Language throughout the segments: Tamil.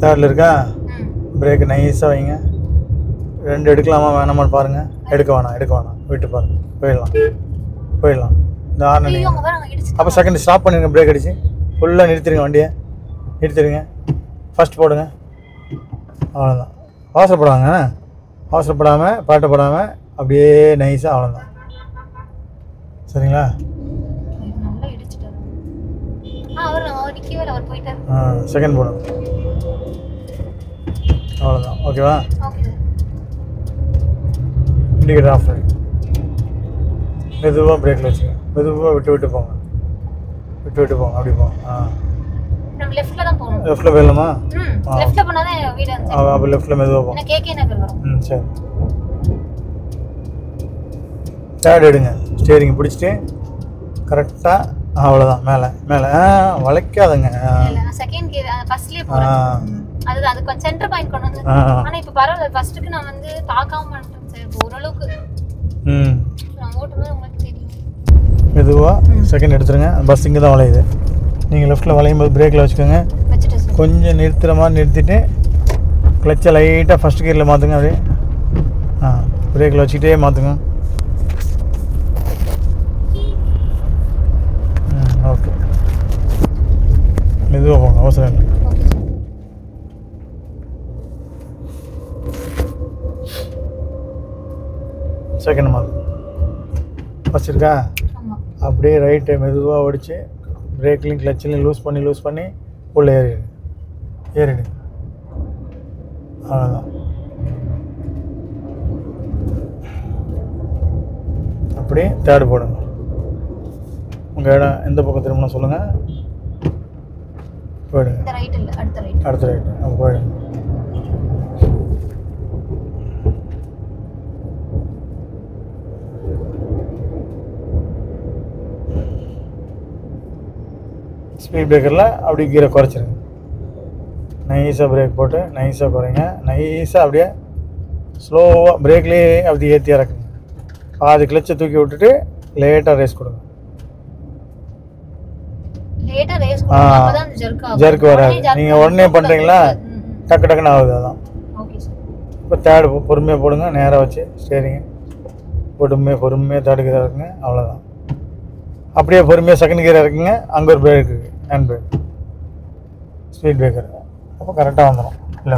தேர்டில் இருக்கா? பிரேக்கு நைஸாக வைங்க. 2 எடுக்கலாமா வேணாமான்னு பாருங்கள். எடுக்க வேணாம் விட்டு பாருங்கள். போயிடலாம். இந்த ஆர்ன் அப்போ செகண்ட் ஸ்டாப் பண்ணிடுங்க. பிரேக் அடிச்சு ஃபுல்லாக நிறுத்திடுங்க. வண்டியை நிறுத்திடுங்க. ஃபஸ்ட் போடுங்க. அவ்வளோதான். அவசரப்படாமல் பாட்டப்படாமல் அப்படியே நைஸாக. அவ்வளோதான். சரிங்களா? செகண்ட் போடுங்க. அவ்வளோதான். ஓகேவா? இண்டிகேட்டர் ஆஃப் பண்ணி மெதுவாக பிரேக்கில் வச்சுங்க. மெதுவாக விட்டு போங்க. அப்படி போங்க. லெஃப்ட்டில் போயிடலாமா? அப்போ லெஃப்ட்டில் மெதுவாக போங்க. சரி. தேர்ட் எடுங்க. ஸ்டேரிங் பிடிச்சிட்டு கரெக்டாக. அவ்வளோதான். மேலே வளைக்காதங்க. மெதுவாக செகண்ட் எடுத்துருங்க. பஸ் இங்கே தான் வளையுது. நீங்கள் லெஃப்ட்டில் வளையும் போது பிரேக்கில் வச்சுக்கோங்க. கொஞ்சம் நிறுத்துகிற மாதிரி நிறுத்திட்டு கிளச்சை லைட்டாக ஃபஸ்ட் கியரில் மாற்றுங்க. அப்படியே பிரேக்கில் வச்சுக்கிட்டே மாற்றுங்க. ஓகே. மெதுவாக போங்க. அவசரம் இல்லை. செகண்ட் மாற்று ஃபஸ்ட் இருக்கா? அப்படியே ரைட்டை மெதுவாக ஓடிச்சு பிரேக்லையும் கிளச்சிலையும் லூஸ் பண்ணி உள்ளே ஏறிடு. அவ்வளோதான். அப்படியே தேர்டு போடுங்க. உங்கள் இடம் எந்த பக்கம் திரும்பணும் சொல்லுங்கள். போயிடுங்க. அடுத்த ரைட்டு. அப்போ போயிடுங்க. ஸ்பீட் பிரேக்கரில் அப்படி கீரை குறைச்சிருங்க. நைஸாக பிரேக் போட்டு நைஸாக குறைங்க. நைஸாக அப்படியே ஸ்லோவாக பிரேக்லேயே அப்படி ஏற்றி இறக்குங்க. பாதி கிளச்சை தூக்கி விட்டுட்டு லேட்டாக ரேஸ் கொடுங்க. ஜர்க்கு வராது. நீங்கள் உடனே பண்ணுறீங்களா டக்குன்னு ஆகுது. அதான். இப்போ தேர்டு பொறுமையாக போடுங்க. நேராக வச்சு ஸ்டேரிங்க பொறுமையாக தேர்டு கீரை இருக்குங்க. அவ்வளோதான். அப்படியே பொறுமையாக செகண்ட் கீரை இருக்குங்க. அங்கே ஒரு பிரேக் இருக்குது. Hand brake speed breaker. அப்போ கரெக்டாக வந்துடும். இல்லை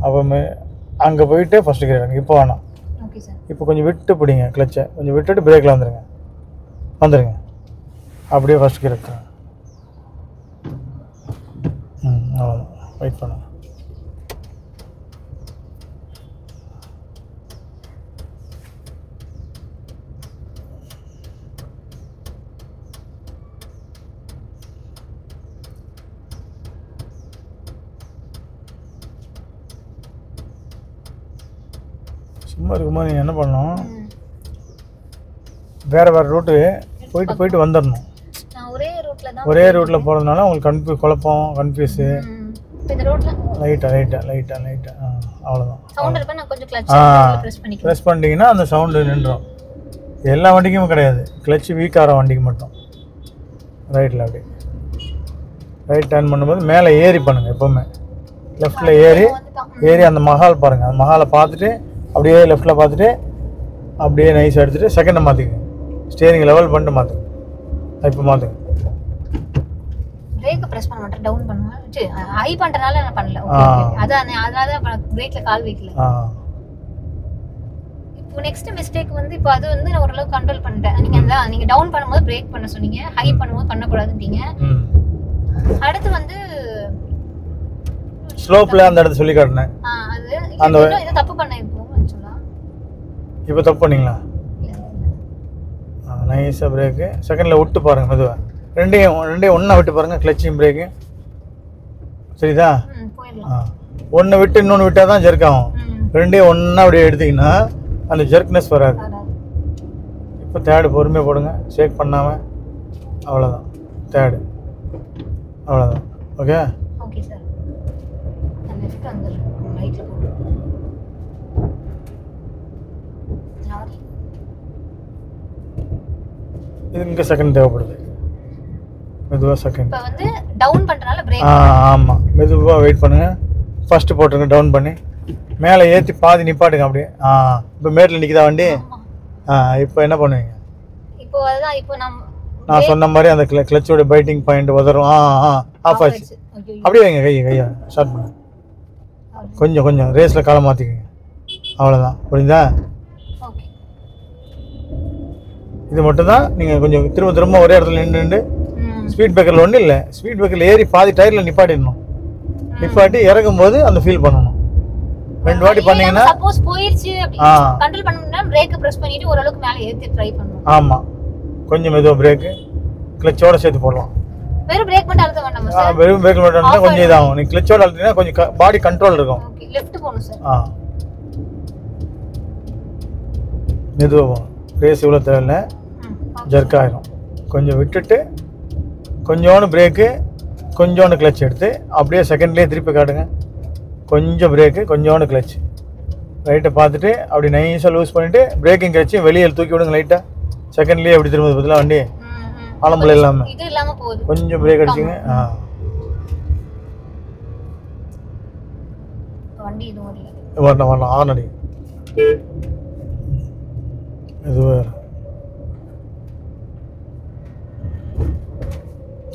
அப்போ அங்கே போயிட்டு ஃபஸ்ட்டு கீரை இருக்குங்க. இப்போ வேணாம். இப்போ கொஞ்சம் விட்டு பிடிங்க. கிளச்சை கொஞ்சம் விட்டுட்டு பிரேக்கில் வந்துடுங்க. அப்படியே ஃபஸ்ட் கீரை இருக்குங்க. அவ்வளோதான். வெயிட் பண்ணுங்க. சும்மா இருக்கும்போது நீங்கள் என்ன பண்ணணும், வேறு ரூட்டு போயிட்டு வந்துடணும். ஒரே ரூட்டில் போகிறதுனால உங்களுக்கு குழப்பம் கன்ஃபியூஸு. லைட்டாக அவ்வளோதான். ப்ரெஸ் பண்ணிட்டீங்கன்னா அந்த சவுண்டு நின்றுடும். எல்லா வண்டிக்கும் கிடையாது, கிளச்சு வீக் ஆகிற வண்டிக்கு மட்டும். ரைட்டில் அப்படியே ரைட் டர்ன் பண்ணும்போது மேலே ஏறி பண்ணுங்கள். எப்போவுமே லெஃப்ட்டில் ஏறி அந்த மஹால் பாருங்கள். அந்த மஹாலை பார்த்துட்டு அப்படியே லெஃப்ட்டில் பார்த்துட்டு அப்படியே நைஸ் எடுத்துகிட்டு செகண்டை மாற்றிங்க. ஸ்டேரிங் லெவல் பண்ணிட்டு மாற்றுங்க. இப்போ மாற்றுங்க. பிரேக் பிரஸ் பண்ண மாட்டேன், டவுன் பண்ணுவேன். ஹை பண்றனால நான் பண்ணல. அதனால தான் பிரேக்ல கால் வைக்கல. இப்போ நெக்ஸ்ட் மிஸ்டேக் வந்து இப்போ அது வந்து நான் ஓரளவு கண்ட்ரோல் பண்ணிட்டேன். நீங்க டவுன் பண்ணும்போது பிரேக் பண்ண சொன்னீங்க, ஹை பண்ணும்போது பண்ண கூடாதுன்றீங்க. அடுத்து வந்து ஸ்லோப்ல அந்த இடத்துல சொல்லி காட்டுனேன். அது இது தப்பு பண்ணேன். இப்போ தப்பு பண்ணீங்களா? நைஸாக பிரேக்கு செகண்டில் விட்டு பாருங்கள். மெதுவாக ரெண்டையும் ஒன்றா விட்டு பாருங்கள். கிளச்சிங் பிரேக்கு சரிதா? ஒன்று விட்டு இன்னொன்று விட்டால் தான் ஜெர்க் ஆகும். ரெண்டையும் ஒன்றா அப்படியே எடுத்திங்கன்னா அந்த ஜெர்க்னஸ் வராது. இப்போ தேர்டு பொறுமையாக போடுங்க, ஷேக் பண்ணாமல். அவ்வளோதான் தேர்டு. அவ்வளோதான். ஓகே. இது இங்கே செகண்ட் தேவைப்படுது. மெதுவாக செகண்ட். இப்போ வந்து டவுன் பண்ணுறனால பிரேக். ஆமாம், மெதுவாக வெயிட் பண்ணுங்கள். ஃபஸ்ட்டு போட்டுருங்க டவுன் பண்ணி, மேலே ஏற்றி பாதி நிப்பாட்டுங்க அப்படியே. இப்போ மேட்டில் நிற்கிதா வண்டி? இப்போ என்ன பண்ணுவீங்க? இப்போ அதுதான் இப்போ நான் சொன்ன மாதிரி அந்த கிளச்சோட பைட்டிங் பாயிண்ட் உதறும். ஆஃப் ஆச்சு. அப்படியே வைங்க, கையை ஸ்டார்ட் பண்ணுங்க. கொஞ்சம் ரேஸில் காலை மாற்றிக்கோங்க. அவ்வளோதான், புரியுதா? இது மட்டும் தான். நீங்கள் கொஞ்சம் திரும்ப ஒரே இடத்துல நின்று ஸ்பீட் பிரேக்கரில் ஒன்றும் இல்லை, ஸ்பீட் பிரேக்கரில் ஏறி பாதி டயரில் நிப்பாட்டிடணும். நிப்பாட்டி இறக்கும் போது அந்த ஃபீல் பண்ணணும். 2 வாட்டி பண்ணீங்கன்னா சப்போஸ் போயிடுச்சு அப்படி கண்ட்ரோல் பண்ணனும்னா பிரேக் பிரஸ் பண்ணிட்டு ஓரளவுக்கு மேலே ஏத்தி ட்ரை பண்ணனும். ஆமாம், கொஞ்சம் மெதுவாக பிரேக் கிளச்சோட சேர்த்து போடலாம். வெறும் பிரேக் மட்டும் அழுத்த வேண்டாமா சார்? வெறும் பிரேக் மட்டும் அழுத்தினா கொஞ்சம் இதாகும். நீ கிளச்சோட அழுத்தினா கொஞ்சம் பாடி கண்ட்ரோல் இருக்கும். ஓகே, லெஃப்ட் போணும் சார். மெதுவாக போகணும். ரேஸ் இவ்வளோ தேவையில்லை, ஜர்க் ஆயிரும். கொஞ்சம் விட்டுட்டு கொஞ்சோண்டு பிரேக்கு கொஞ்சோண்டு கிளச் எடுத்து அப்படியே செகண்ட்லேயே திருப்பி காட்டுங்க. கொஞ்சம் பிரேக்கு கொஞ்சோண்டு கிளச் லைட்டை பார்த்துட்டு அப்படி நைஸாக லூஸ் பண்ணிவிட்டு பிரேக்கிங் கிளச்சி வெளியே தூக்கி விடுங்க. லைட்டாக செகண்ட்லேயே அப்படி திரும்ப பதிலாக வண்டி ஆலம்புல இல்லாமல் கொஞ்சம் பிரேக் அடிச்சுங்க. வரலாம் ஆன் அடி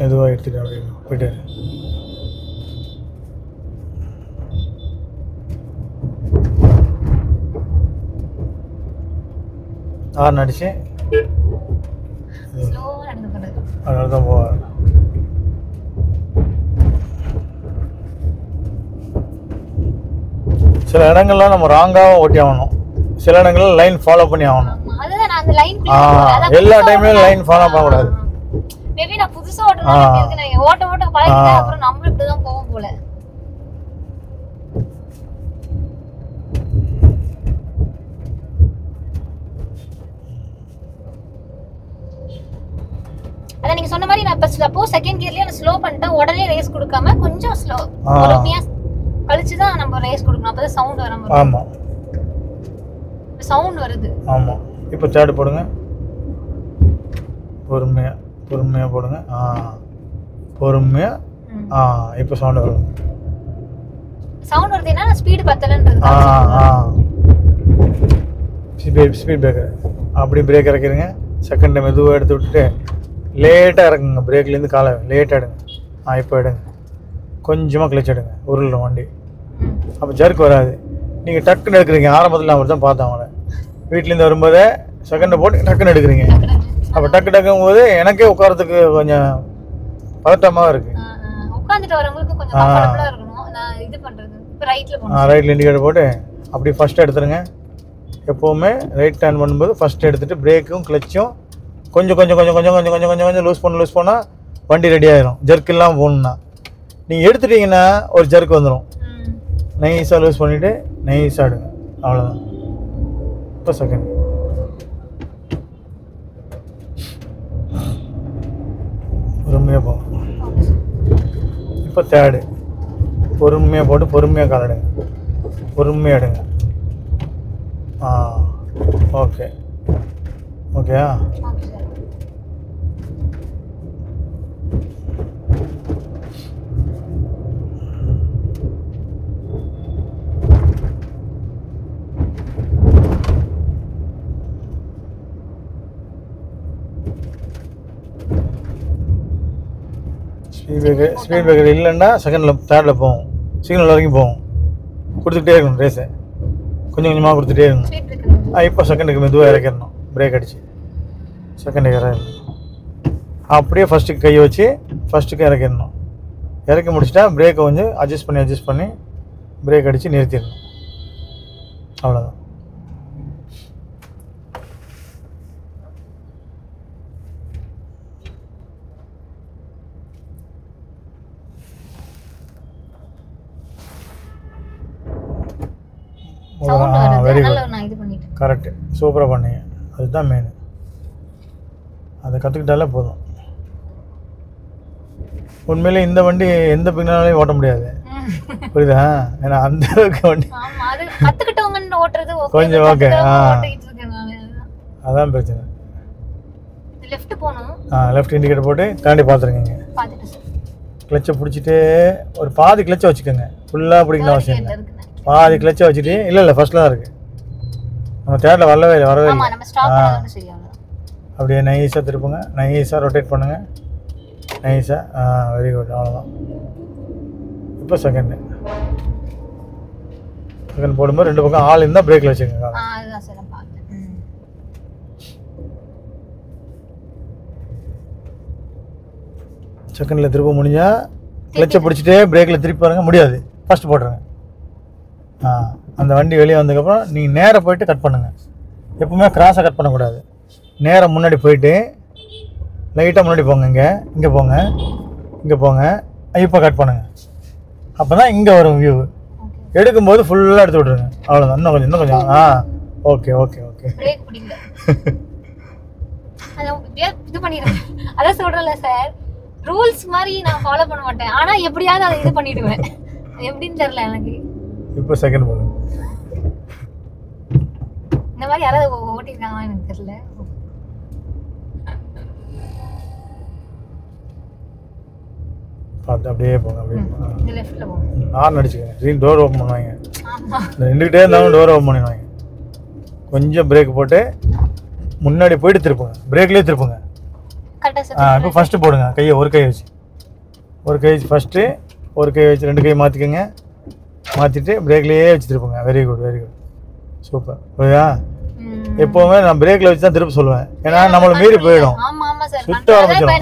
மெதுவாக எடுத்துட்டு அப்படி போயிட்டு ஆன் அடிச்சு அதனால தான் போவார். சில இடங்கள்லாம் நம்ம ராங்காகவும் ஓட்டி ஆகணும், சில இடங்கள்ல லைன் ஃபாலோ பண்ணி ஆகணும். எல்லா டைம்லயும் லைன் ஃபாலோ பண்ணக்கூடாது. மேபி நான் புதுசா ஓட்டறேன், நான் ஓட்ட பழகிட்டேன், அப்புறம் நம்மளும் இப்படி தான் போவோம் போல. அத நீங்க சொன்ன மாதிரி நான் இப்ப சப்போஸ் செகண்ட் கியர்லயே நான் ஸ்லோ பண்ணிட்டா உடனே ரேஸ் கொடுக்காம கொஞ்சம் ஸ்லோ பொறுமையா கழிச்சு தான் நம்ம ரேஸ் கொடுக்கணும். அப்பதான் சவுண்ட் வர மாதிரி. ஆமா, சவுண்ட் வருது. ஆமா, இப்போ தேர்ட் போடுங்க. பொறுமையா போடுங்க. பொறுமையா. இப்போ சவுண்ட் வருது. சவுண்ட் வருதுன்னா ஸ்பீடு பத்தலன்றது. ஸ்பீட் பிரேக்கர் அப்படி பிரேக் இறக்கிடுங்க. செகண்ட் மெதுவாக எடுத்து விட்டுட்டு லேட்டாக இறக்குங்க. பிரேக்லேருந்து காலை லேட்டாக எடுங்க. இப்போ எடுங்க. கொஞ்சமாக கிளச் எடுங்க. உருளும் வண்டி, அப்போ ஜர்க் வராது. நீங்கள் டக்குன்னு எடுக்கிறீங்க. ஆரம்பத்தில் நான் தான் பார்த்தேன் அவங்கள வீட்டிலேருந்து வரும்போதே செகண்டை போட்டு டக்குன்னு எடுக்கிறீங்க. அப்போ டக்குங்கும் போது எனக்கே உட்காரத்துக்கு கொஞ்சம் பதட்டமாக இருக்குது. உட்காந்துட்டு வரவங்களுக்கு கொஞ்சம் கம்ஃபர்ட்டபிளா இருக்கணும். நான் இது பண்றது இப்போ ரைட்ல போறேன். ரைட்ல இண்டிகேட்டர் போட்டு அப்படி ஃபர்ஸ்ட் எடுத்துருங்க. எப்பவுமே ரைட் டர்ன் பண்ணும்போது ஃபர்ஸ்ட் எடுத்துட்டு பிரேக்கும் கிளச்சும் கொஞ்சம் கொஞ்சம் கொஞ்சம் கொஞ்சம் கொஞ்சம் கொஞ்சம் கொஞ்சம் கொஞ்சம் லூஸ் பண்ணால் வண்டி ரெடி ஆயிரும். ஜர்க் இல்லாமல் போகணுன்னா நீங்கள் எடுத்துட்டீங்கன்னா ஒரு ஜர்க் வந்துடும். நைஸாக லூஸ் பண்ணிவிட்டு நைஸாக எடுங்க. அவ்வளோதான். இப்போ செகண்ட் பொறுமையாக போகும். இப்போ தேர்டு பொறுமையாக போட்டு பொறுமையாக காலடுங்க. பொறுமையாக எடுங்க. ஓகே ஓகேயா? ஸ்பீட் பிரேக்கர் இல்லைன்னா செகண்டில் தேர்டில் போகும். சிக்னல் வரைக்கும் போகும். கொடுத்துக்கிட்டே இருக்கணும். ரேஸை கொஞ்சம் கொஞ்சமாக கொடுத்துட்டே இருக்கணும். இப்போ செகண்டுக்கு மெதுவாக இறக்கிடணும். பிரேக் அடிச்சு செகண்டுக்கு இறக்கணும். அப்படியே ஃபஸ்ட்டுக்கு கையை வச்சு ஃபஸ்ட்டுக்கு இறக்கிடணும். இறக்கி முடிச்சிட்டா பிரேக்கை கொஞ்சம் அட்ஜஸ்ட் பண்ணி பிரேக் அடித்து நிறுத்திடணும். அவ்வளோதான். வெரி குட், கரெக்டு, சூப்பராக பண்ணீங்க. அதுதான் மெயின். அதை கற்றுக்கிட்டாலே போதும். உண்மையிலே இந்த வண்டி எந்த பின்னாலையும் ஓட்ட முடியாது, புரியுதா? ஏன்னா அந்த அளவுக்கு வண்டி கொஞ்சம் ஓகே. அதான் பிரச்சனை. லெஃப்ட் இண்டிகேட்டர் போட்டு தாண்டி பார்த்துருக்கீங்க. கிளச்சை பிடிச்சிட்டு ஒரு பாதி கிளச்சை வச்சுக்கோங்க, ஃபுல்லாக பிடிக்கணும் அவசியம் இல்லை. பாதி கிளச்சை வச்சுட்டு இல்லை ஃபர்ஸ்ட்டில் தான் இருக்குது, நம்ம தேர்டில் வரவே இல்லை அப்படியே நைஸாக திருப்புங்க, நைஸாக ரொட்டேட் பண்ணுங்கள், நைஸாக. வெரி குட், அவ்வளோதான். இப்போ செகண்ட் போடும்போது 2 பக்கம் ஆள் இருந்தால் பிரேக்கில் வச்சுக்கோங்க. செகண்டில் திருப்ப முடிஞ்சால் கிளச்சை பிடிச்சிட்டே பிரேக்கில் திருப்பி பாருங்க, முடியாது ஃபஸ்ட்டு போட்டுருங்க. அந்த வண்டி வெளியே வந்ததுக்கப்புறம் நீங்கள் நேராக போயிட்டு கட் பண்ணுங்கள். எப்பவுமே கிராஸாக கட் பண்ணக்கூடாது, நேராக முன்னாடி போயிட்டு லைட்டாக முன்னாடி போங்க, இங்கே போங்க, இங்கே போங்க, இப்போ கட் பண்ணுங்கள். அப்போ தான் இங்கே வரும் வியூ. எடுக்கும்போது ஃபுல்லாக எடுத்து விட்ருங்க, அவ்வளோதான். இன்னும் கொஞ்சம் ஓகே ஓகே ஓகே. இது பண்ணிடுவேன், அதான் சொல்கிறேன்ல சார், ரூல்ஸ் மாதிரி நான் ஃபாலோ பண்ண மாட்டேன், ஆனால் எப்படியாவது அதை இது பண்ணிவிடுவேன். எப்படின்னு தெரியல எனக்கு. இப்போ செகண்ட் போடுங்க. இந்த மாதிரி யாராவது ஓட்டிருக்காங்களா எனக்கு தெரியல. பார்த்து அப்படியே போங்க, அப்படியே இந்த லெஃப்ட்ல போங்க. ஹார்ன் அடிச்சுக்கங்க, ஸ்க்ரீன் டோர் ஓப்பன் பண்ணுவாங்க, நின்றுக்கிட்டே இருந்தாலும் டோர் ஓப்பன் பண்ணிடுவாங்க. கொஞ்சம் பிரேக் போட்டு முன்னாடி போயிட்டு திருப்புங்க, பிரேக்லேயே திருப்புங்க. இப்போ ஃபஸ்ட்டு போடுங்க, கையை ஒரு கை வச்சு ஃபஸ்ட்டு ஒரு கை வச்சு 2 கை மாற்றிக்கோங்க, மாற்றிட்டு பிரேக்லேயே வச்சு திருப்புங்க. Very good very good, super. புரியுதா? எப்போவுமே நான் பிரேக்கில் வச்சு தான் திருப்ப சொல்லுவேன், ஏன்னா நம்மளை மீறி போயிடும், சுத்த ஆரம்பிச்சிடும்.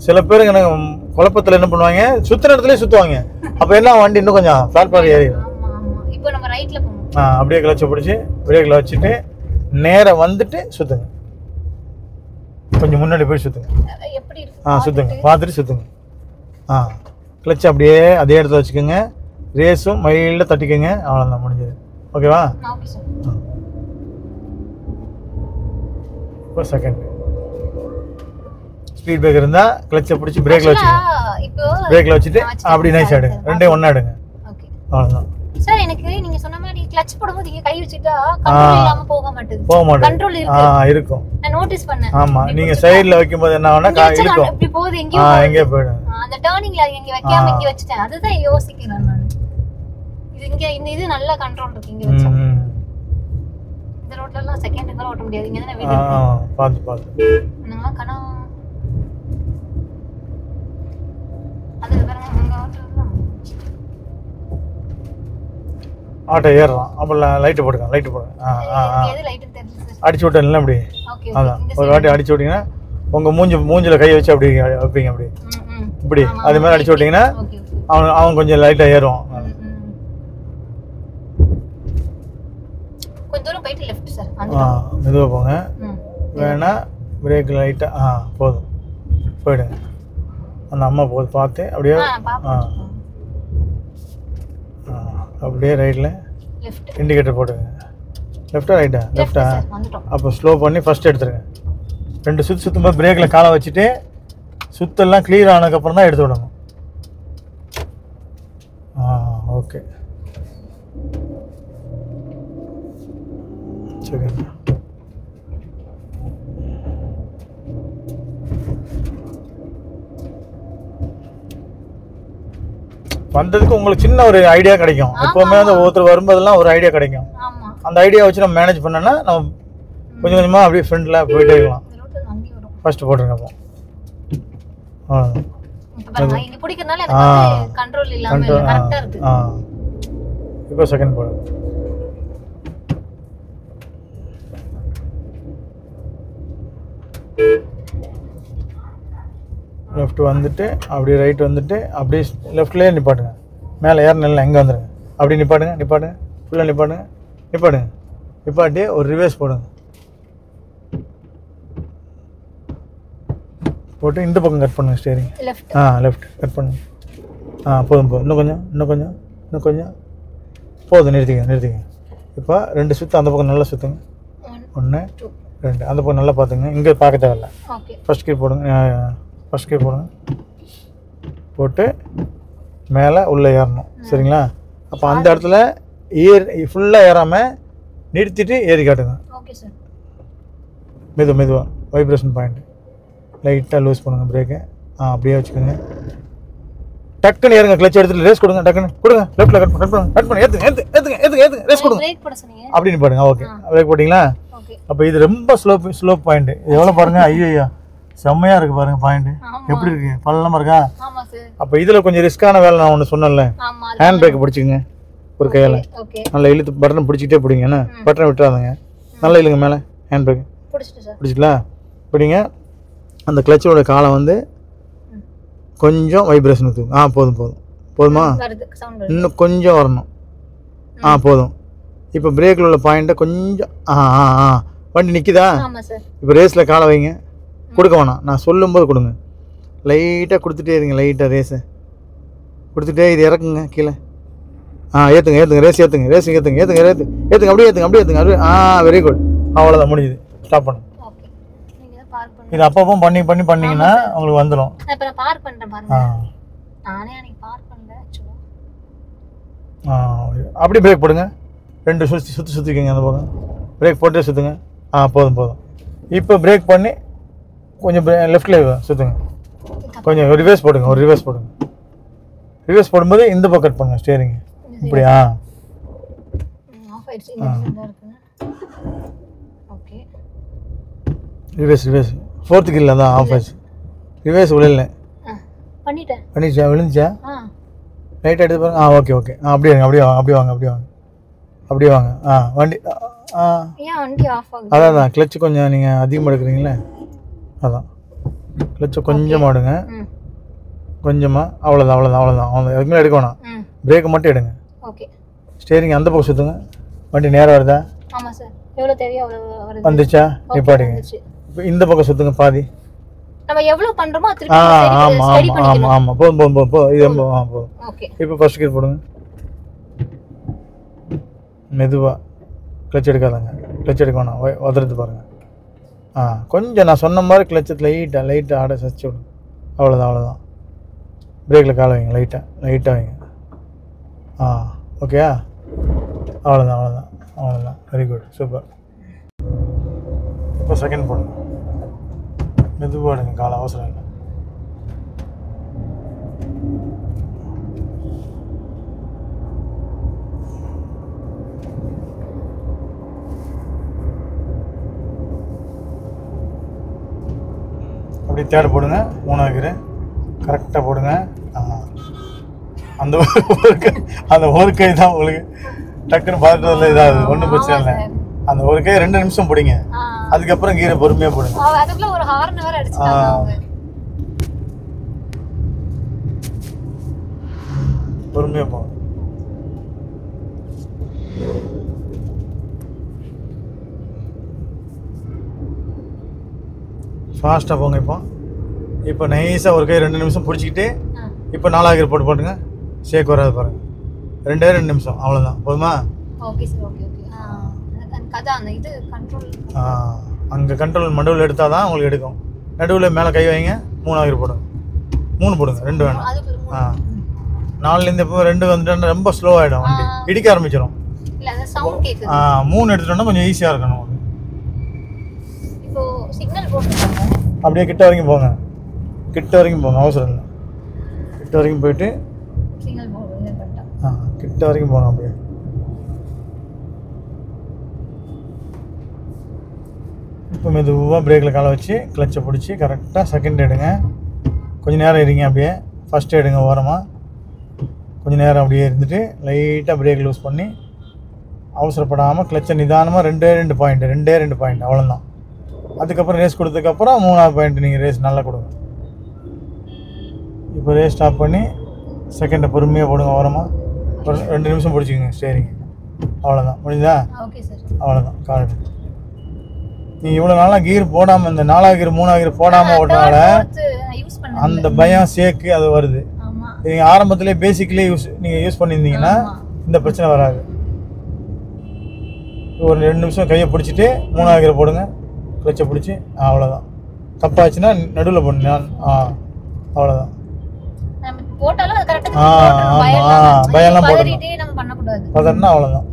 சில பேருக்கு எனக்கு குழப்பத்தில் என்ன பண்ணுவாங்க, சுற்றுற இடத்துலேயே சுற்றுவாங்க, அப்போ என்ன வண்டி இன்னும் கொஞ்சம் பிளாட்ஃபார்ம் ஏறிடும். அப்படியே கிளச்சை பிடிச்சி பிரேக்கில் வச்சுட்டு நேராக வந்துட்டு சுற்றுங்க, கொஞ்சம் முன்னாடி போய் சுற்றுங்க. சுற்றுங்க, பார்த்துட்டு சுற்றுங்க. கிளச் அப்படியே அதே இடத்துல வச்சுக்கோங்க, ரேஸும் மைல்டாக தட்டிக்கோங்க, அவ்வளோதான், முடிஞ்சது. ஓகேவா? இப்போ செகண்ட் ஸ்பீட் பிரேக் இருந்தால் கிளச்சை பிடிச்சி பிரேக்கில் வச்சுட்டு அப்படி நைஸ் ஆகிடுங்க, 2 ஒன்றா எடுங்க, அவ்வளோதான். சார் எனக்கு நீங்க சொன்ன மாதிரி கிளட்ச் போடும்போது இங்க கை வச்சிட்டா கண்ட்ரோல் இல்லாம போக மாட்டேங்குது. கண்ட்ரோல் இருக்கும். நான் நோட்டீஸ் பண்ணேன். ஆமா, நீங்க சைடுல வைக்கும்போது என்ன ஆகும்னா இருக்கும். இப்படி போகுது, எங்க போய்டும். அந்த டர்னிங்ல இங்க வைக்காம இங்க வச்சிட்டேன். அதுதான் யோசிக்கிறேன் நான். இது நல்ல கண்ட்ரோல் இருக்கு இங்க வச்சா. இந்த ரோட்ல எல்லாம் செகண்ட் கூட ஓட்ட முடியாது. இங்க தான வீடு. பாத்து என்னமா கனா அது பாருங்க, அங்க ஓட்டுறோம். ஆட்டோ ஏறலாம், அப்போ லைட்டு போடுங்க, லைட்டு போடுங்க. அடிச்சு விட்டேன்ல அப்படி, அதான் ஒரு வாட்டி அடிச்சு விட்டிங்கன்னா உங்கள் மூஞ்சில் கை வச்சு அப்படி வைப்பீங்க, அப்படி இப்படி அது மாதிரி அடிச்சு விட்டிங்கன்னா அவன் கொஞ்சம் லைட்டாக ஏறுவான். மெதுவாக போங்க, வேணா பிரேக் லைட்டாக போதும், போயிடுங்க. அந்த அம்மா போது பார்த்து அப்படியே அப்படியே ரைட்டில் இண்டிகேட்டர் போட்டுங்க. லெஃப்டா ரைட்டா? லெஃப்டா. அப்போ ஸ்லோ பண்ணி ஃபஸ்ட் எடுத்துருங்க. 2 சுற்று சுற்றும்போது பிரேக்கில் காலை வச்சுட்டு சுத்தெல்லாம் கிளியர் ஆனதுக்கப்புறம் தான் எடுத்து விடணும். ஓகே, சரி. வந்ததுக்கு உங்களுக்கு சின்ன ஒரு ஐடியா கிடைக்கும். எப்போவுமே வந்து ஒருத்தர் வரும்போதெல்லாம் ஒரு ஐடியா கிடைக்கும். அந்த ஐடியா வச்சு நம்ம மேனேஜ் பண்ணோன்னா நம்ம கொஞ்சம் கொஞ்சமாக அப்படியே ஃப்ரெண்டில் போயிட்டே இருக்கலாம். ஃபஸ்ட்டு போட்டுருங்க. அப்போ இப்போ செகண்ட் போடுங்க. லெஃப்ட் வந்துட்டு அப்படியே ரைட் வந்துட்டு அப்படியே லெஃப்ட்லேயே நிப்பாட்டுங்க. மேலே ஏற நிலை எங்கே வந்துடுங்க, அப்படியே நிப்பாட்டுங்க ஃபுல்லாக நிப்பாட்டுங்க. நிப்பாட்டி ஒரு ரிவர்ஸ் போடுங்க. போட்டு இந்த பக்கம் கட் பண்ணுங்க ஸ்டேரிங். லெஃப்ட் கட் பண்ணுங்க. போதும். இன்னும் கொஞ்சம் போதும். நிறுத்திங்க. இப்போ 2 சுற்று அந்த பக்கம் நல்லா சுற்றுங்க. 1 2 அந்த பக்கம் நல்லா பார்த்துங்க. இங்கே பார்க்க தேவையில்ல. ஃபஸ்ட் கீ போடுங்க. போட்டு மேலே உள்ளே ஏறணும். சரிங்களா? அப்போ அந்த இடத்துல ஃபுல்லாக ஏறாமல் நிறுத்திட்டு ஏறி காட்டுங்க. மெதுவாக வைப்ரேஷன் பாயிண்ட் லைட்டாக லூஸ் பண்ணுங்கள் பிரேக்கை. அப்படியே வச்சுக்கோங்க. டக்குன்னு ஏறுங்க, கிளச் எடுத்துட்டு ரேஸ் கொடுங்க, டக்குன்னு கொடுங்க, லெஃப்ட்ல கட் பண்ணி ஏத்துங்க ரேஸ் கொடுங்க. பிரேக் போட சொன்னீங்க அப்படின்னு பாருங்க. ஓகே, பிரேக் போட்டிங்களா? ஓகே. அப்போ இது ரொம்ப ஸ்லோப் பாயிண்ட். எவ்வளோ பாருங்க, ஐயோ செம்மையா இருக்கு பாருங்க பாயிண்ட். எப்படி இருக்கு, பள்ளமா இருக்கா? ஆமா சார். அப்போ இதுல கொஞ்சம் ரிஸ்கான வேலை நான் ஒன்று சொன்னேன்ல, ஆமா. ஹேண்ட் பிரேக் பிடிச்சிக்கங்க ஒரு கையால. ஓகே. நல்லா இழுத்து பட்டனை பிடிச்சிக்கிட்டே பிடிங்க, என்ன பட்டனை விட்டுறாதுங்க. நல்லா இழுங்க மேலே, ஹேண்ட் பிரேக் பிடிச்சிட்டு சார். பிடிச்சிக்கலாம். பிடிங்க. அந்த கிளச்சோட காலை வந்து கொஞ்சம் வைப்ரேஷன் ஊற்றுங்க. போதுமா? இன்னும் கொஞ்சம் வரணும். போதும். இப்போ பிரேக்கில் உள்ள பாயிண்ட்டை கொஞ்சம் வண்டி நிற்கிதா? இப்போ ரேஸில் காலை வைங்க. கொடுக்க வேணாம், நான் சொல்லும்போது கொடுங்க. லைட்டாக கொடுத்துட்டே இருங்க, லைட்டாக ரேஸை கொடுத்துட்டே இது இறக்குங்க கீழே. ஏற்றுங்க ரேஸ் ஏற்றுங்க அப்படியே. Very good. அவ்வளோதான், முடியுது. ஸ்டாப் பண்ணுங்க. இது அப்பப்போ பண்ணீங்கன்னா உங்களுக்கு வந்துடும். அப்படி பிரேக் போடுங்க. 2 சுற்றிக்கங்க அந்த பக்கம். பிரேக் போட்டே சுற்றுங்க. போதும். இப்போ பிரேக் பண்ணி கொஞ்சம் லெஃப்டில் சுற்றுங்க. கொஞ்சம் ரிவர்ஸ் போடுங்க. ரிவர்ஸ் போடும்போது இந்த பக்கம் கட் பண்ணுங்க ஸ்டேரிங். இப்படியா? ரிவர்ஸ் 4th கீழ தான் ஆஃப் ஆச்சு. ரிவர்ஸ் விழல. பண்ணிட்டா விழுந்துச்சா? ரைட் எடுத்து பாருங்க. ஓகே. அப்படியே வாங்க. வண்டி அதான் கிளச்சு கொஞ்சம் நீங்கள் அதிகமாக எடுக்கிறீங்களே, அதான் கிளச்சை கொஞ்சமாக எடுங்க. கொஞ்சமாக. அவ்வளோதான். எதுவுமே எடுக்க வேணாம். பிரேக்கை மட்டும் எடுங்க. ஸ்டேரிங் அந்த பக்கம் சுற்றுங்க. வண்டி நேரம் வருதா? வந்துச்சா? நிப்பாடுங்க. இப்போ இந்த பக்கம் சுற்றுங்க பாதி. ஆமாம். போதும். இப்போ ஃபர்ஸ்ட் கியர் போடுங்க. மெதுவாக கிளச் எடுக்காதாங்க. கிளச் எடுக்க வேணாம், உதறது பாருங்கள். கொஞ்சம் நான் சொன்ன மாதிரி கிளச்சை லைட்டாக ஆட சச்சு விடுங்க. அவ்வளோதான். பிரேக்கில் காலை வைங்க, லைட்டாக வைங்க. ஓகே. அவ்வளோதான். Very good, super. இப்போ செகண்ட் போடுங்க. மெதுவாக எடுங்க, காலை அவசரம் இல்லை. அப்படி தேர்ட் போடுங்க. 3வது கீரை கரெக்டாக போடுங்க. அந்த ஒரு கை தான் உங்களுக்கு டக்குன்னு பார்த்துட்டு இதாகுது. ஒன்றும் பிரச்சனை இல்லை. அந்த ஒரு கை 2 நிமிஷம் போடுங்க. அதுக்கப்புறம் கீரை பொறுமையாக போடுங்க. பொறுமையாக போங்க. ஃபாஸ்ட்டாக போங்க. இப்போ நைஸாக ஒரு கை 2 நிமிஷம் பிடிச்சிக்கிட்டு இப்போ 4வது கீர் போட்டுங்க. ஷேக் வராது பாருங்கள். 2 நிமிஷம் அவ்வளோதான். போதுமா? அங்கே கண்ட்ரோல் நடுவில் எடுத்தால் தான் உங்களுக்கு எடுக்கும். நடுவில் மேலே கை வைங்க. 3வது கீர் போடுங்க. 3 போடுங்க, 2 வேணும். 4லேருந்து இப்போ 2 வந்துட்டோன்னா ரொம்ப ஸ்லோ ஆகிடும், வண்டி இடிக்க ஆரம்பிச்சிடும். 3 எடுத்துட்டோன்னா கொஞ்சம் ஈஸியாக இருக்கணும். அப்படியே கிட்ட வரைக்கும் போங்க. அவசரம் இல்லை. கிட்ட வரைக்கும் போயிட்டு கிட்ட வரைக்கும் போங்க. அப்படியே இப்போ மெதுவாக பிரேக்கில் காலை வச்சு கிளச்சை பிடிச்சி கரெக்டாக செகண்ட் எடுங்க. கொஞ்சம் நேரம் இருங்க. அப்படியே ஃபஸ்ட்டு எடுங்க ஓரமாக. கொஞ்சம் நேரம் அப்படியே இருந்துட்டு லைட்டாக பிரேக் லூஸ் பண்ணி அவசரப்படாமல் கிளச்சை நிதானமாக 2 பாயிண்ட் அவ்வளோதான். அதுக்கப்புறம் ரேஸ் கொடுத்ததுக்கப்புறம் 3வது பாயிண்ட் நீங்கள் ரேஸ் நல்லா கொடுங்க. இப்போ ரேஸ் ஸ்டாப் பண்ணி செகண்டை பொறுமையாக போடுங்க. ஓரமாக ஒரு 2 நிமிஷம் பிடிச்சிக்கோங்க ஸ்டேரிங். அவ்வளோதான். முடிஞ்சா? அவ்வளோதான். கார் நீங்கள் இவ்வளோ நாளாக கீர் போடாமல், இந்த 4வது கீர் 3வது கீர் போடாமல் ஓட்டினால அந்த பயம் சேக்கு அது வருது. நீங்கள் ஆரம்பத்திலே பேசிக்லேயே நீங்கள் யூஸ் பண்ணியிருந்தீங்கன்னா இந்த பிரச்சனை வராது. ஒரு 2 நிமிஷம் கையை பிடிச்சிட்டு 3வது கீரை போடுங்க. கிளச்சை பிடிச்சி அவ்வளோதான். தப்பாச்சுன்னா நடுவில் போடுங்க. அவ்வளோதான். பயம்லாம் போடணும். பதறினா அவ்வளோதான்.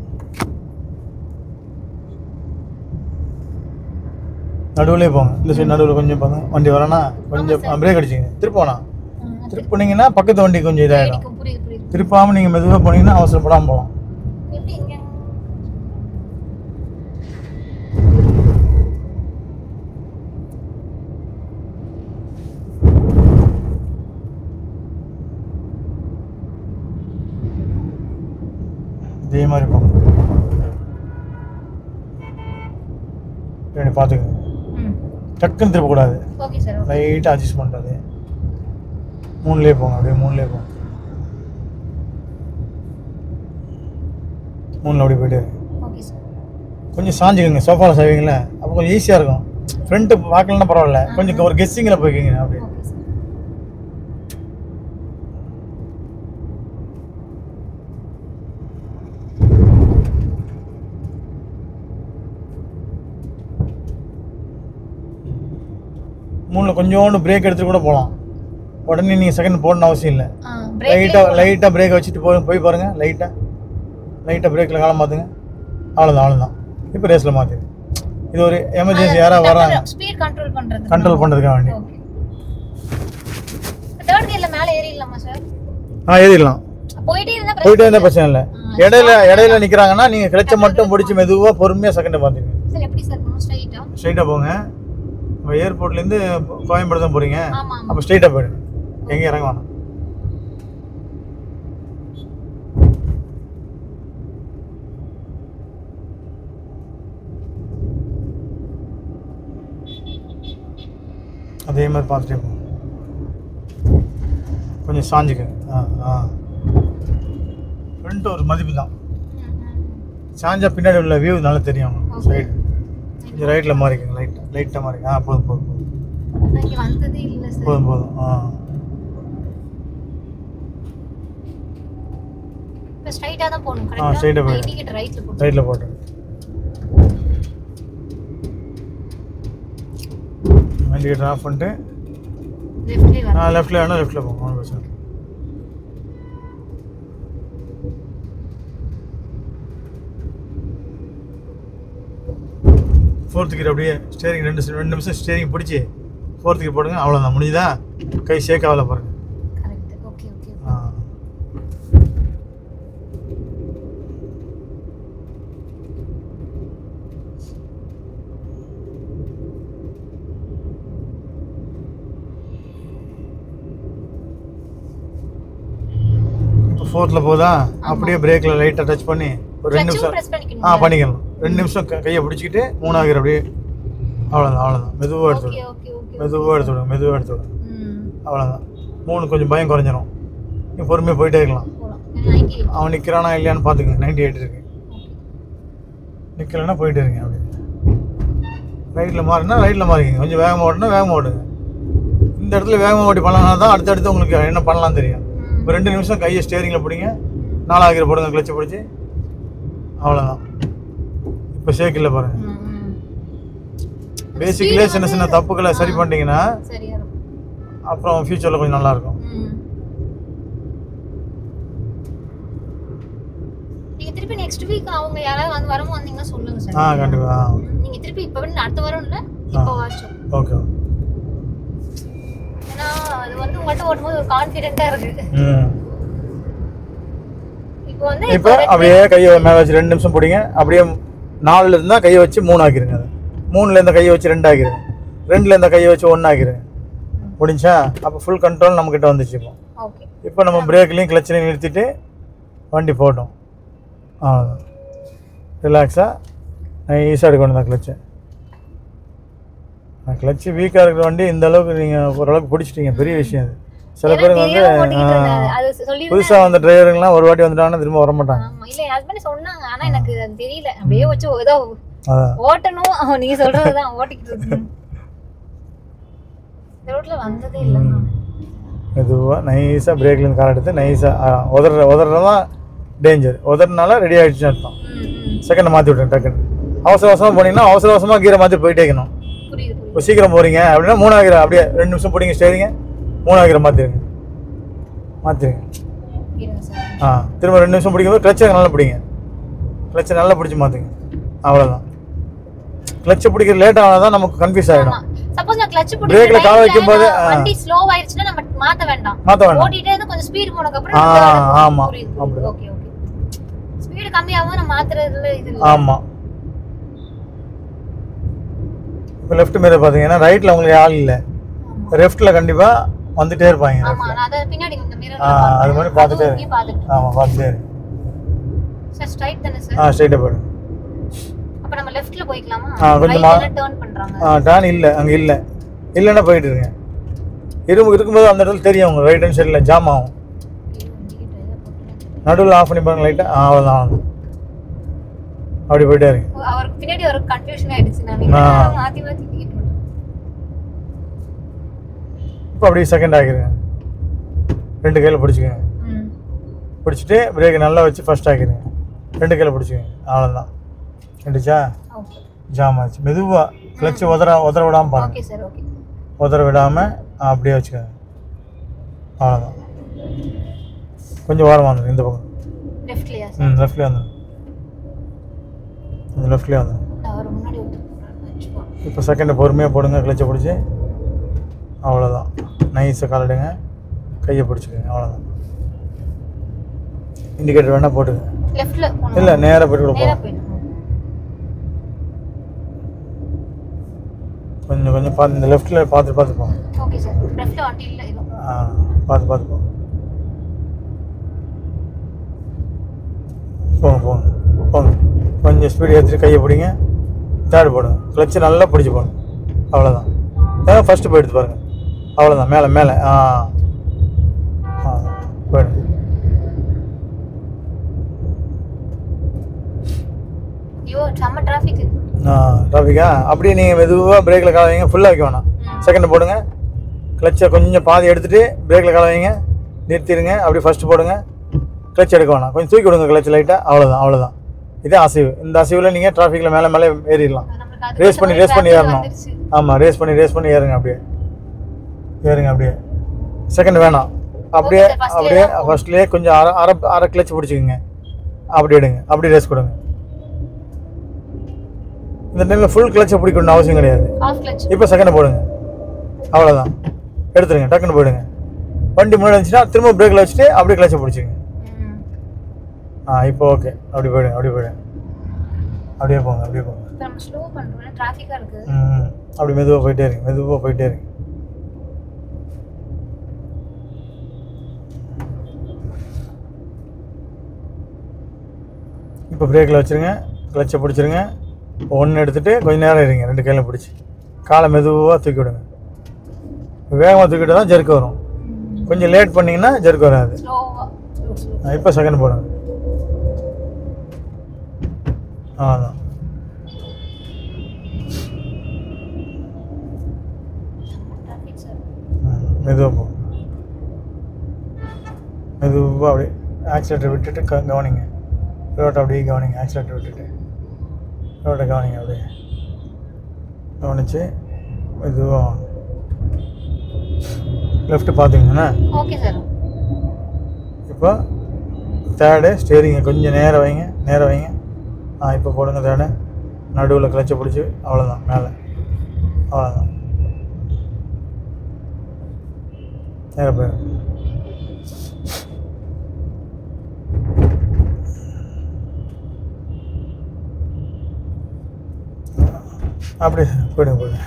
நடுவுலேயே போங்க. இந்த சைடு நடுவில் கொஞ்சம் போங்க. வண்டி வரனா கொஞ்சம் பிரேக் அடிச்சிங்க. திருப்போனா திருப்பினீங்கன்னா பக்கத்து வண்டி கொஞ்சம் இதாகிடும். திருப்பாமல் நீங்கள் மெதுவாக போனீங்கன்னா அவசரப்படாமல் போகலாம். இதே மாதிரி போங்க. பார்த்துக்கங்க. டக்குன்னு திருப்பக்கூடாது. லைட்டாக அட்ஜஸ்ட் பண்ணுறது. 3லேயே போங்க. அப்படியே 3லேயே போங்க. 3ல் அப்படி போய்ட்டு கொஞ்சம் சாஞ்சிக்கோங்க. சோஃபாவில் செய்வீங்களே அப்போ கொஞ்சம் ஈஸியாக இருக்கும். ஃப்ரண்ட்டு பார்க்கலன்னா பரவாயில்ல, கொஞ்சம் ஒரு கெஸ்ஸிங்கில் போய்க்கிங்க. அப்படியே மூணில் கொஞ்சோண்டு பிரேக் எடுத்துட்டு கூட போகலாம். உடனே நீங்கள் செகண்ட் போடணும்னு அவசியம் இல்லை. லைட்டாக பிரேக்கை வச்சுட்டு போய் பாருங்கள். லைட்டாக பிரேக்கில் காலம் மாற்றுங்க. அவ்வளோதான். இப்போ ரேஸில் மாற்றுங்க. இது ஒரு எமர்ஜென்சி யாராவது வராங்க கண்ட்ரோல் பண்ணுறதுக்காக வேண்டி. ஏறிடலாம். போயிட்டே இருந்தால் பிரச்சனை இல்லை. இடையில நிற்கிறாங்கன்னா நீங்கள் கிளச்சை மட்டும் பிடிச்சி மெதுவாக பொறுமையாக செகண்டை பார்த்துங்க. ஸ்ட்ரைட்டாக போங்க. இப்போ ஏர்போர்ட்லேருந்து கோயம்பேடு தான் போகிறீங்க. அப்போ ஸ்ட்ரைட்டாக போயிடுங்க. எங்கே இறங்க வேணாம். அதே மாதிரி பார்த்துட்டே போங்க. கொஞ்சம் சாஞ்சுக்குங்க. ஃப்ரண்ட் ஒரு மதிப்பு தான். சாஞ்சா பின்னாடி உள்ள வியூ நல்லா தெரியும். சைடு கொஞ்சம் ரைட்டில் மாறிக்குங்க. லைட்டாக மாறிங்க. போதும். ஸ்ட்ரைட்டா போட்டு இண்டிகேட்டர் ஆஃப் பண்ணிட்டு லெஃப்ட்டில் போங்க. ஃபோர்த்து கியர் அப்படியே ஸ்டேரிங் 2 நிமிஷம் ஸ்டேரிங் பிடிச்சி ஃபோர்த்து கியர் போடுங்க. அவ்வளோதான். முடிஞ்சுதா? கை ஷேக் ஆகல பாருங்க. இப்போ 4th போதா? அப்படியே பிரேக்கில் லைட்டாக டச் பண்ணி ஒரு 2 நிமிஷம் பண்ணிக்கலாம். 2 நிமிஷம் கையை பிடிச்சிக்கிட்டு 3வது கியர் அப்படியே. அவ்வளோதான். மெதுவாக எடுத்துவிடுங்க. அவ்வளோதான். 3 கொஞ்சம் பயம் குறைஞ்சிரும். நீங்கள் பொறுமையாக போயிட்டே இருக்கலாம். அவன் நிற்கிறானா இல்லையான்னு பார்த்துங்க. 98 இருக்கு. நிற்கலைன்னா போயிட்டே இருங்க. அப்படி ரைட்டில் மாறிக்கிங்க. கொஞ்சம் வேகமாக ஓடுங்க. இந்த இடத்துல வேகமாக ஓட்டி பண்ணலாம் தான் அடுத்தடுத்து உங்களுக்கு என்ன பண்ணலாம் தெரியும். இப்போ 2 நிமிஷம் கையை ஸ்டேரிங்கில் பிடிங்க. 4வது கியர் போடுங்க. கிளச்சை பிடிச்சி. அவ்வளோதான். இப்போ ஷேக் இல்லை பாருங்க. பேசிக்கலே சின்ன தப்புக்களை சரி பண்ணிட்டீங்கன்னா அப்புறம் ஃபியூச்சரில் கொஞ்சம் நல்லாயிருக்கும். திருப்பி நெக்ஸ்ட் வீக் அவங்க யாராவது வந்து வரவும் வந்தீங்கன்னா சொல்லுங்க சார். கண்டிப்பா. நீங்க திருப்பி இப்ப வந்து அடுத்த வாரம் இல்ல இப்போ வாட்ச். ஓகே. ஏன்னா அது வந்து உங்கள்ட்ட ஓட்டும்போது ஒரு கான்ஃபிடென்ட்டா இருக்கு. இப்போ அப்படியே கையை மேலே வச்சு 2 நிமிஷம் பிடிங்க. அப்படியே 4ல் இருந்தால் கையை வச்சு 3 ஆக்கிடுங்க. 3ல் இருந்த கையை வச்சு 2 ஆக்கிடுங்க. 2ல் இருந்த கையை வச்சு 1 ஆக்கிடுங்க. முடிஞ்சா அப்போ ஃபுல் கண்ட்ரோல் நம்மக்கிட்ட வந்துச்சு. இப்போ நம்ம பிரேக்லையும் கிளச்சிலையும் நிறுத்திட்டு வண்டி போட்டோம். அவ்வளோதான். ரிலாக்ஸாக நைஸாக எடுக்கணும் தான் கிளச்சை. கிளச்சு வீக்காக இருக்கிற வண்டி இந்த அளவுக்கு நீங்கள் ஓரளவுக்கு பிடிச்சிட்டீங்க. பெரிய விஷயம் அது. சில பேருக்கு வந்து புதுசாக வந்த டிரைவருங்கெல்லாம் ஒரு வாட்டி வந்துட்டாங்கன்னா திரும்ப வர மாட்டாங்க. இல்லை ஹஸ்பண்ட் சொன்னாங்க. ஆனால் எனக்கு அது தெரியல. அப்படியே வச்சு ஏதோ ஓட்டணும். நீங்கள் சொல்கிறது தான் ஓட்டிக்கிட்டு இருக்கு. இந்த ரோட்டில் வந்ததே இல்லை. மெதுவாக நைஸாக பிரேக்லேருந்து கால் எடுத்து நைஸாக உதறதான் டேஞ்சர். உதறனால ரெடி ஆகிடுச்சுன்னு அர்த்தம். செகண்டை மாற்றி விட்டுருங்க. டக்குன்னு அவசரமாக போனீங்கன்னா அவசரமாக கீரை மாற்றி போயிட்டே இருக்கணும். இப்போ சீக்கிரம் போகிறீங்க அப்படின்னா 3வது கியர் அப்படியே 2 நிமிஷம் பிடிங்க ஸ்டேரிங்க. 3வது கியர் மாற்றிருங்க. திரும்ப 2 நிமிஷம் பிடிக்கும்போது கிளச்சை நல்லா பிடிங்க. கிளச்சை நல்லா பிடிச்சி மாற்றுங்க. அவ்வளோதான். கிளட்ச் பிடிக்க லேட் ஆனாதான் நமக்கு கன்ஃபியூஸ் ஆயிடும். சப்போஸ் நான் கிளட்ச் பிடிக்க பிரேக்ல கால் வைக்கும்போது வண்டி ஸ்லோ ஆயிருச்சுனா நம்ம மாத்த வேண்டாம். ஓடிட்டே இருந்து கொஞ்சம் ஸ்பீட் போனதுக்கு அப்புறம் ஆமா ஓகே ஓகே. ஸ்பீட் கம்மியாவும் நம்ம மாத்துறதுல இது இல்ல. ஆமா. இப்போ லெஃப்ட் மிரர் பாத்தீங்கன்னா ரைட்ல உங்களுக்கு ஆள் இல்ல, லெஃப்ட்ல கண்டிப்பா வந்துட்டே இருப்பாங்க. ஆமா நான் அத பின்னாடி இந்த மிரர்ல அது மாதிரி பார்த்துட்டே இரு. ஆமா பார்த்துட்டே இரு. சார் ஸ்ட்ரைட் தானே சார்? ஸ்ட்ரைட்டா போடு. அப்ப நம்ம லெஃப்ட்ல போய்க்கலாமா? கொஞ்சம் டர்ன் பண்றாங்க. டர்ன் இல்ல, அங்க இல்ல. இல்லன்னா போயிட்டு இருங்க. இருக்கும்போது அந்த இடத்துல தெரியும் உங்க ரைட் ஹேண்ட் சைடுல ஜாம் ஆகும். நடுவுல ஆஃப் பண்ணி பாருங்க லைட்டா. அவ்வளவுதான். அப்படி போயிட்டே இருங்க. அவருக்கு பின்னாடி ஒரு கன்ஃபியூஷன் ஆயிடுச்சு. நான் மாத்தி மாத்தி டிக்கெட் பண்றேன். இப்போ அப்படியே செகண்ட் ஆகிருங்க. ரெண்டு கையில பிடிச்சிக்கங்க. பிடிச்சிட்டு பிரேக் நல்லா வச்சு ஃபர்ஸ்ட் ஆகிருங்க. ரெண்டு கையில பிடிச்சிக்கங்க. அவ்வளவுதான். ரெண்டுச்சா? ஓகே. ஜாம் ஆச்சு. மெதுவா கிளட்ச் உதற விடாம பாருங்க. Okay sir okay. உதற விடாம அப்படியே வச்சுக்கங்க. அவ்வளவுதான். கொஞ்சம் ஓரமா வந்து இந்த பக்கம். லெஃப்ட்லயா சார்? லெஃப்ட்ல வந்து. இந்த லெஃப்ட்ல வந்து. அவர் முன்னாடி வந்து. இப்போ செகண்ட் பொறுமையா போடுங்க கிளட்ச் பிடிச்சி. அவ்வளவுதான். நைஸா காலிடுங்க. கையை பிடிச்சிக்கங்க. அவ்வளவுதான். இண்டிகேட்டர் வேணா போடுங்க. லெஃப்ட்ல போணும். இல்ல நேரா போய் கூட போலாம். கொஞ்சம் பாத்து இந்த லெஃப்ட்ல பாத்து போங்க. Okay sir. லெஃப்ட்ல வண்டி இல்ல இது. பாத்து போங்க. போங்க. கொஞ்சம் ஸ்பீட் ஏற்றி கையை பிடிங்க. தேர்ட் போடுங்க. கிளட்ச் நல்லா பிடிச்சி போங்க. அவ்வளோதான். ஃபர்ஸ்ட் போயிடுத்து பாருங்க. அவ்வளோதான். மேலே போயிடுங்க. டிராஃபிக்கா? அப்படியே நீங்கள் மெதுவாக பிரேக்கில் கால வைங்க. ஃபுல்லாக வைக்க வேணாம். செகண்ட் போடுங்க. கிளச்சை கொஞ்சம் பாதி எடுத்துகிட்டு பிரேக்கில் கால வைங்க. நிறுத்திடுங்க. அப்படியே ஃபர்ஸ்ட் போடுங்க. கிளச் எடுக்க வேணாம். கொஞ்சம் தூக்கி விடுங்க கிளச் லைட்டாக. அவ்வளோதான். இதே அசைவு. இந்த அசைவில் நீங்கள் டிராஃபிக்கில் மேலே ஏறிடலாம். ரேஸ் பண்ணி ஏறணும். ஆமாம் ரேஸ் பண்ணி ஏறுங்க. அப்படியே செகண்ட் வேணாம். அப்படியே ஃபர்ஸ்ட்லேயே கொஞ்சம் அரை கிளச் பிடிச்சிக்கோங்க. அப்படி எடுங்க. அப்படி ரேஸ் கொடுங்க. இந்த டைமில் ஃபுல் கிளச்சை பிடிக்கணும்னு அவசியம் கிடையாது. இப்போ செகண்ட் போடுங்க. அவ்வளோதான். எடுத்துருங்க. டக்குன்னு போயிடுங்க. வண்டி முன்னாடி வந்துச்சுன்னா திரும்ப பிரேக்கில் வச்சுட்டு அப்படியே கிளச்சை பிடிச்சிங்க. இப்போ ஓகே. அப்படியே போயிடுங்க. அப்படியே போங்க. அப்படி மெதுவாக போயிட்டே இருங்க. இப்போ பிரேக்கில் வச்சுருங்க. கிளச்சை பிடிச்சிருங்க. ஒன்று எடுத்துகிட்டு கொஞ்சம் நேரம் இருங்க. ரெண்டு கையில் பிடிச்சி காலை மெதுவாக தூக்கி விடுங்க. வேகமாக தூக்கிட்டு தான் ஜெர்க்கு வரும். கொஞ்சம் லேட் பண்ணிங்கன்னா ஜெர்க்கு வராது. இப்போ செகண்ட் போடுங்க. அதான். மெதுவாக போகும். மெதுவாக அப்படியே ஆக்சிலேட்டர் விட்டுட்டு கவனிங்க. ரோட்டை அப்படியே கவனிங்க. ஆக்சிலேட்டர் விட்டுட்டு ரோட்டை கவனிங்க. அப்படியே கவனிச்சு மெதுவாக லெஃப்ட் பார்த்துங்கன்னா ஓகே சார். இப்போ தேர்டு ஸ்டேரிங்கை கொஞ்சம் நேரம் வைங்க. இப்போ போடுங்க. தேர்டு நடுவில் கிளச்சை பிடிச்சி. அவ்வளோதான். மேலே அவ்வளோதான். நேரம் போயிடும். அப்படியே போயிடுங்க.